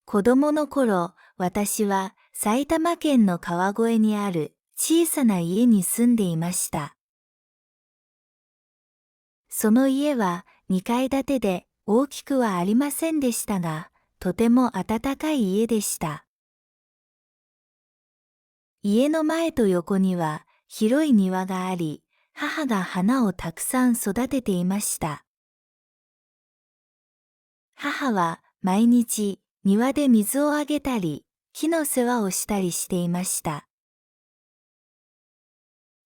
子供の頃、私は埼玉県の川越にある小さな家に住んでいました。その家は2階建てで大きくはありませんでしたが、とても暖かい家でした。家の前と横には広い庭があり、母が花をたくさん育てていました。母は毎日庭で水をあげたり、木の世話をしたりしていました。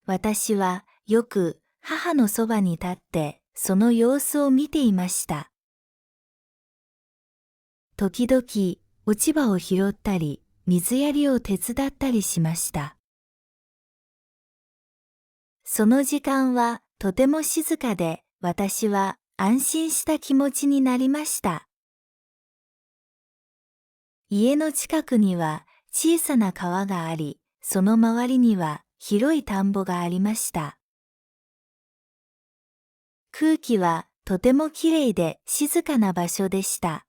私はよく母のそばに立ってその様子を見ていました。時々落ち葉を拾ったり、水やりを手伝ったりしました。その時間はとても静かで、私は安心した気持ちになりました。家の近くには小さな川があり、その周りには広い田んぼがありました。空気はとてもきれいで静かな場所でした。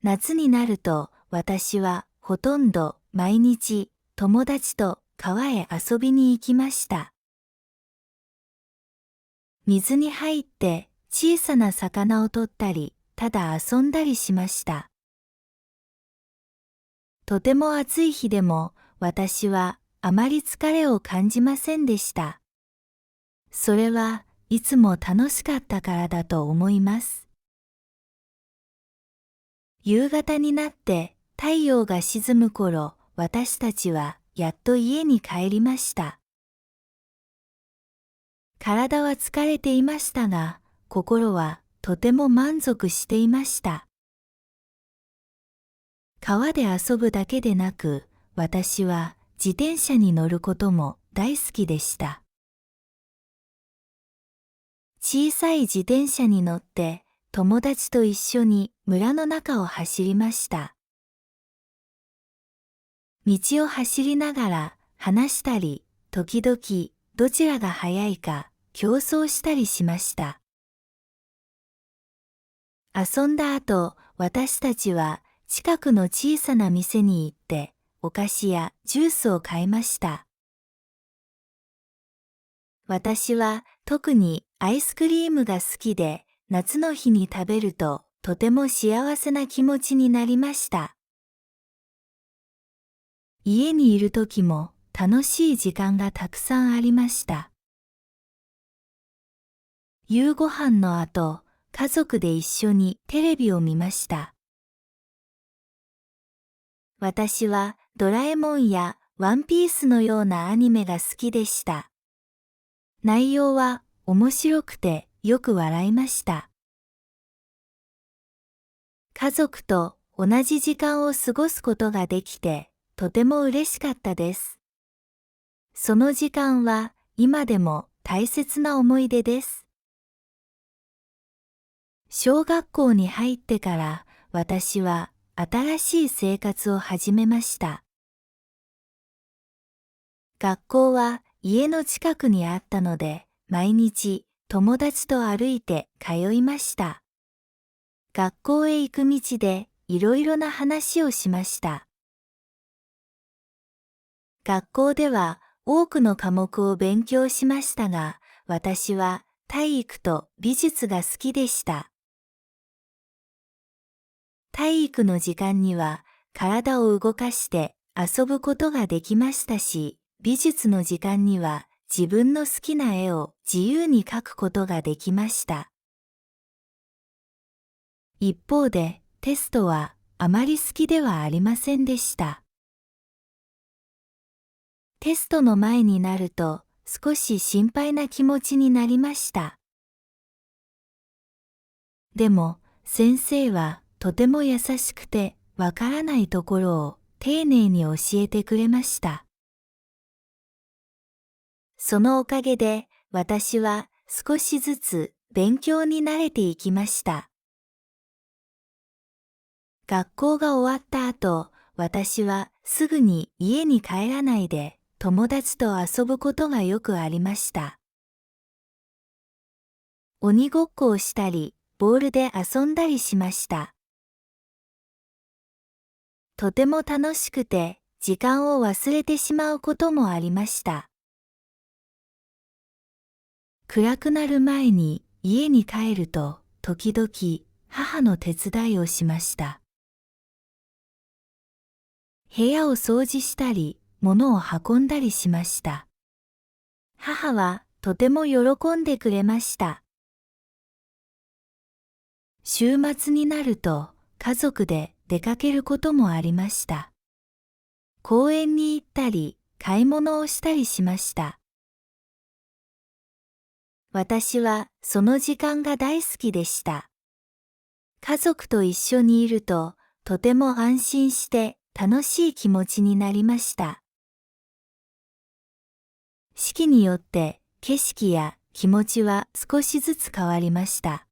夏になると私はほとんど毎日友達と川へ遊びに行きました。水に入って小さな魚を取ったり、ただ遊んだりしました。とても暑い日でも私はあまり疲れを感じませんでした。それはいつも楽しかったからだと思います。夕方になって太陽が沈む頃、私たちはやっと家に帰りました。体は疲れていましたが、心はとても満足していました。川で遊ぶだけでなく、私は自転車に乗ることも大好きでした。小さい自転車に乗って友達と一緒に村の中を走りました。道を走りながら話したり、時々どちらが速いか競争したりしました。遊んだ後、私たちは近くの小さな店に行ってお菓子やジュースを買いました。私は特にアイスクリームが好きで、夏の日に食べるととても幸せな気持ちになりました。家にいる時も楽しい時間がたくさんありました。夕ご飯の後、家族で一緒にテレビを見ました。私はドラえもんやワンピースのようなアニメが好きでした。内容は面白くてよく笑いました。家族と同じ時間を過ごすことができて、とても嬉しかったです。その時間は今でも大切な思い出です。小学校に入ってから私は新しい生活を始めました。学校は家の近くにあったので、毎日友達と歩いて通いました。学校へ行く道でいろいろな話をしました。学校では多くの科目を勉強しましたが、私は体育と美術が好きでした。体育の時間には体を動かして遊ぶことができましたし、美術の時間には自分の好きな絵を自由に描くことができました。一方でテストはあまり好きではありませんでした。テストの前になると少し心配な気持ちになりました。でも先生はとても優しくてわからないところを丁寧に教えてくれました。そのおかげで私は少しずつ勉強に慣れていきました。学校が終わった後、私はすぐに家に帰らないで友達と遊ぶことがよくありました。鬼ごっこをしたり、ボールで遊んだりしました。とても楽しくて、時間を忘れてしまうこともありました。暗くなる前に家に帰ると、時々母の手伝いをしました。部屋を掃除したり、物を運んだりしました。母はとても喜んでくれました。週末になると、家族で出かけることもありました。公園に行ったり、買い物をしたりしました。私はその時間が大好きでした。家族と一緒にいると、とても安心して楽しい気持ちになりました。四季によって景色や気持ちは少しずつ変わりました。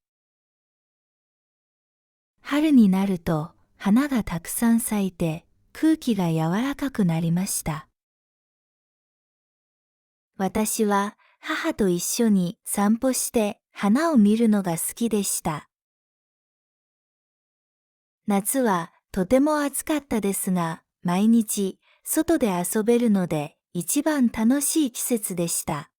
春になると花がたくさん咲いて空気が柔らかくなりました。私は母と一緒に散歩して花を見るのが好きでした。夏はとても暑かったですが、毎日外で遊べるので一番楽しい季節でした。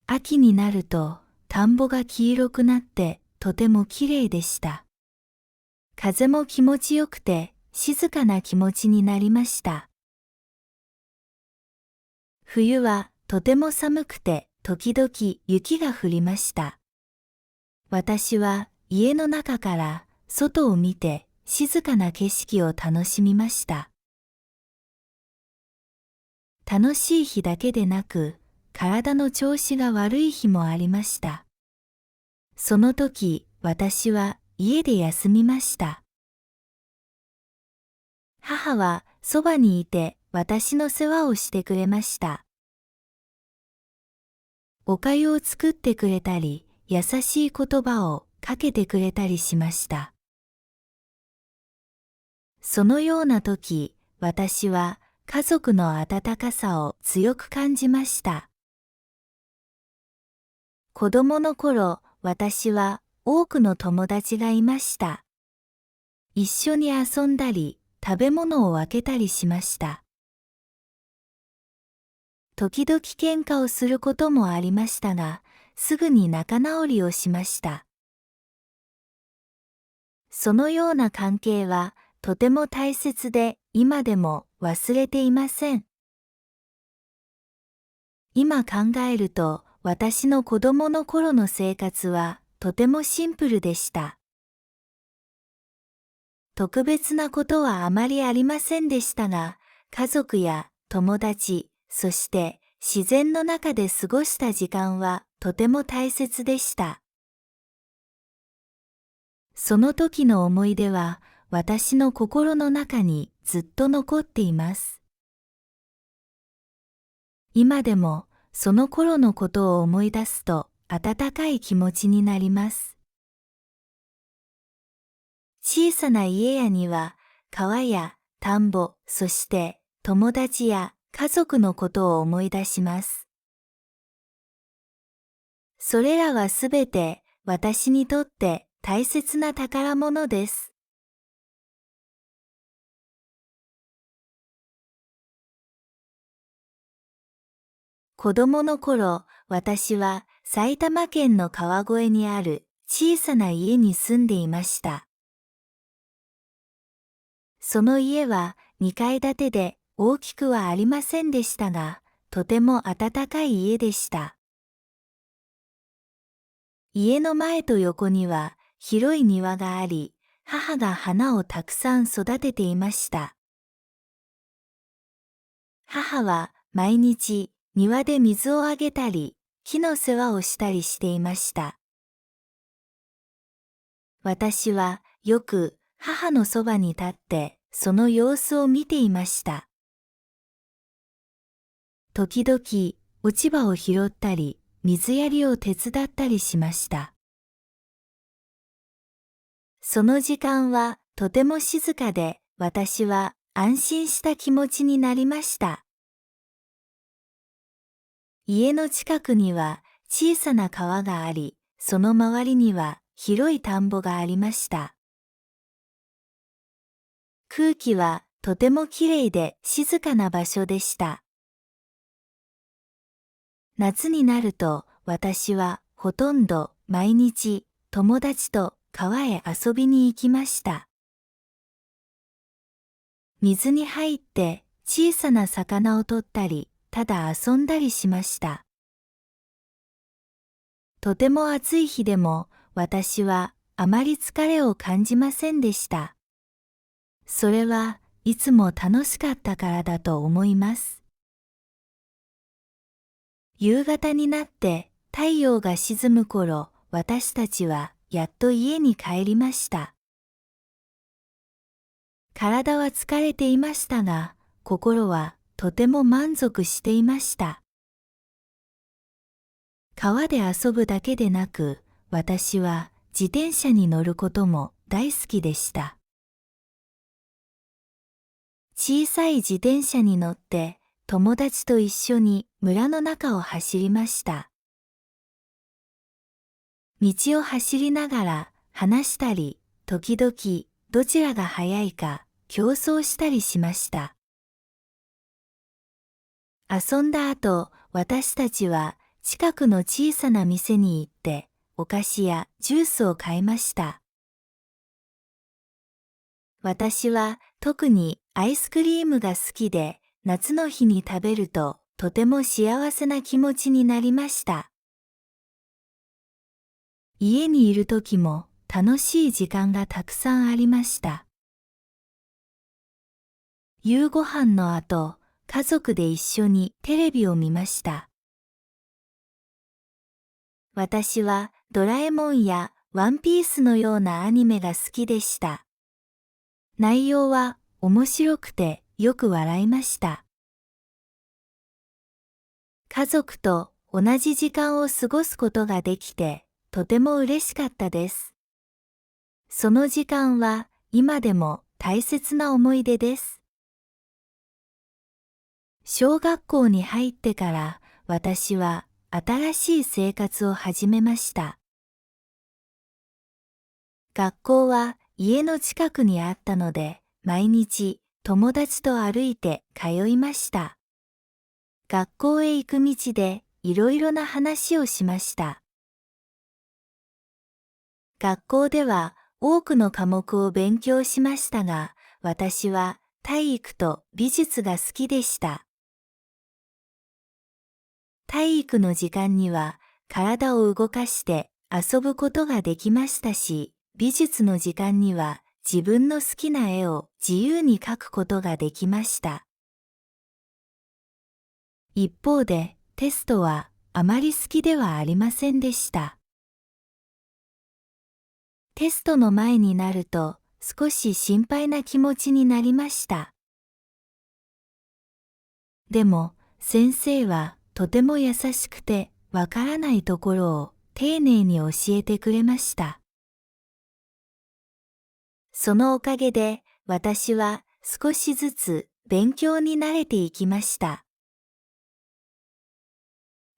秋になると田んぼが黄色くなってとてもきれいでした。風も気持ちよくて静かな気持ちになりました。冬はとても寒くて時々雪が降りました。私は家の中から外を見て静かな景色を楽しみました。楽しい日だけでなく、体の調子が悪い日もありました。その時、私は家で休みました。母はそばにいて私の世話をしてくれました。お粥を作ってくれたり、優しい言葉をかけてくれたりしました。そのような時、私は家族の温かさを強く感じました。子供の頃、私は多くの友達がいました。一緒に遊んだり、食べ物を分けたりしました。時々喧嘩をすることもありましたが、すぐに仲直りをしました。そのような関係はとても大切で、今でも忘れていません。今考えると、私の子供の頃の生活はとてもシンプルでした。特別なことはあまりありませんでしたが、家族や友達、そして自然の中で過ごした時間はとても大切でした。その時の思い出は私の心の中にずっと残っています。今でもその頃のことを思い出すと温かい気持ちになります。小さな家や庭、川や田んぼ、そして友達や家族のことを思い出します。それらはすべて私にとって大切な宝物です。子供の頃、私は埼玉県の川越にある小さな家に住んでいました。その家は2階建てで大きくはありませんでしたが、とても暖かい家でした。家の前と横には広い庭があり、母が花をたくさん育てていました。母は毎日庭で水をあげたり、木の世話をしたりしていました。私はよく母のそばに立ってその様子を見ていました。時々落ち葉を拾ったり、水やりを手伝ったりしました。その時間はとても静かで、私は安心した気持ちになりました。家の近くには小さな川があり、その周りには広い田んぼがありました。空気はとてもきれいで静かな場所でした。夏になると私はほとんど毎日友達と川へ遊びに行きました。水に入って小さな魚を取ったり、ただ遊んだりしました。とても暑い日でも私はあまり疲れを感じませんでした。それはいつも楽しかったからだと思います。夕方になって太陽が沈む頃、私たちはやっと家に帰りました。体は疲れていましたが、心はとても満足していました。川で遊ぶだけでなく、私は自転車に乗ることも大好きでした。小さい自転車に乗って友達と一緒に村の中を走りました。道を走りながら話したり、時々どちらが速いか競争したりしました。遊んだ後、私たちは近くの小さな店に行ってお菓子やジュースを買いました。私は特にアイスクリームが好きで、夏の日に食べるととても幸せな気持ちになりました。家にいる時も楽しい時間がたくさんありました。夕ご飯の後、家族で一緒にテレビを見ました。私はドラえもんやワンピースのようなアニメが好きでした。内容は面白くてよく笑いました。家族と同じ時間を過ごすことができて、とても嬉しかったです。その時間は今でも大切な思い出です。小学校に入ってから私は新しい生活を始めました。学校は家の近くにあったので、毎日友達と歩いて通いました。学校へ行く道でいろいろな話をしました。学校では多くの科目を勉強しましたが、私は体育と美術が好きでした。体育の時間には体を動かして遊ぶことができましたし、美術の時間には自分の好きな絵を自由に描くことができました。一方でテストはあまり好きではありませんでした。テストの前になると少し心配な気持ちになりました。でも先生はとても優しくてわからないところを丁寧に教えてくれました。そのおかげで私は少しずつ勉強に慣れていきました。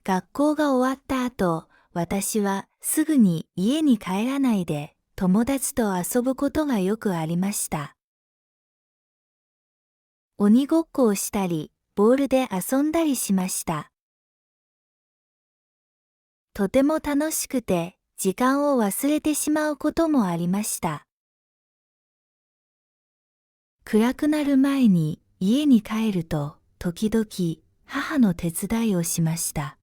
学校が終わった後、私はすぐに家に帰らないで友達と遊ぶことがよくありました。鬼ごっこをしたり、ボールで遊んだりしました。とても楽しくて、時間を忘れてしまうこともありました。暗くなる前に家に帰ると、時々母の手伝いをしました。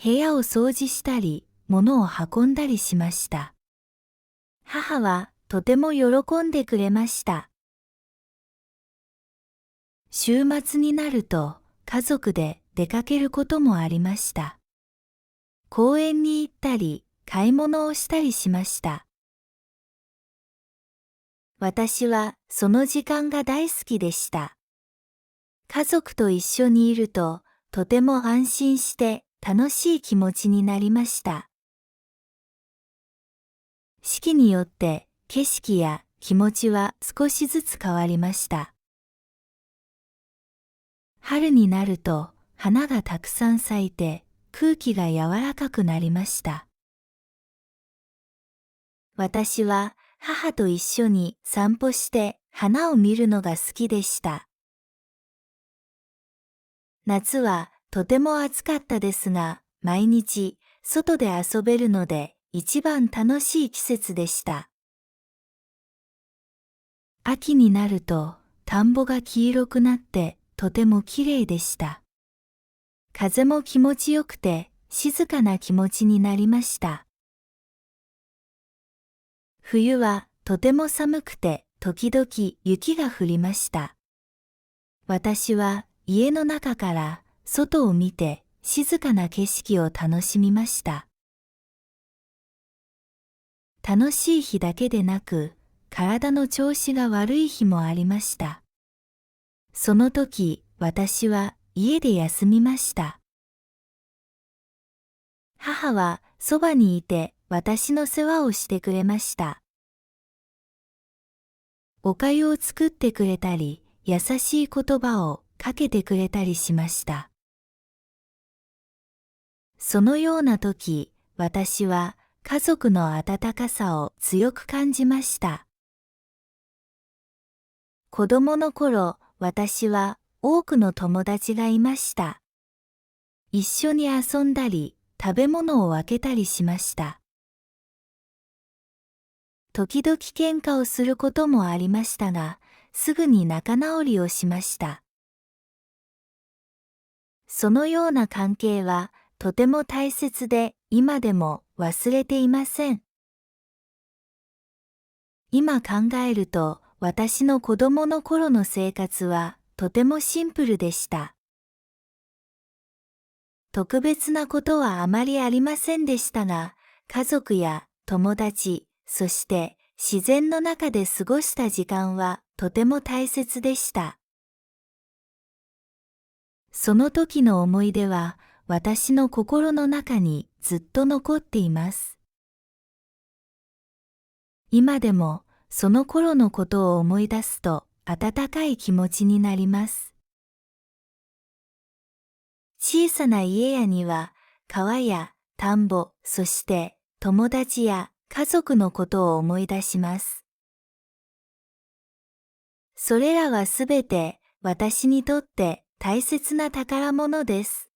部屋を掃除したり、物を運んだりしました。母はとても喜んでくれました。週末になると家族で出かけることもありました。公園に行ったり、買い物をしたりしました。私はその時間が大好きでした。家族と一緒にいると、とても安心して楽しい気持ちになりました。四季によって景色や気持ちは少しずつ変わりました。春になると花がたくさん咲いて空気が柔らかくなりました。私は母と一緒に散歩して花を見るのが好きでした。夏はとても暑かったですが、毎日外で遊べるので一番楽しい季節でした。秋になると田んぼが黄色くなってとてもきれいでした。風も気持ちよくて静かな気持ちになりました。冬はとても寒くて時々雪が降りました。私は家の中から外を見て静かな景色を楽しみました。楽しい日だけでなく、体の調子が悪い日もありました。その時、私は家で休みました。母はそばにいて私の世話をしてくれました。お粥を作ってくれたり、優しい言葉をかけてくれたりしました。そのような時、私は家族の温かさを強く感じました。子供の頃、私は多くの友達がいました。一緒に遊んだり、食べ物を分けたりしました。時々喧嘩をすることもありましたが、すぐに仲直りをしました。そのような関係はとても大切で、今でも忘れていません。今考えると、私の子供の頃の生活はとてもシンプルでした。特別なことはあまりありませんでしたが、家族や友達、そして自然の中で過ごした時間はとても大切でした。その時の思い出は私の心の中にずっと残っています。今でもその頃のことを思い出すと温かい気持ちになります。小さな家や庭、川や田んぼ、そして友達や家族のことを思い出します。それらはすべて私にとって大切な宝物です。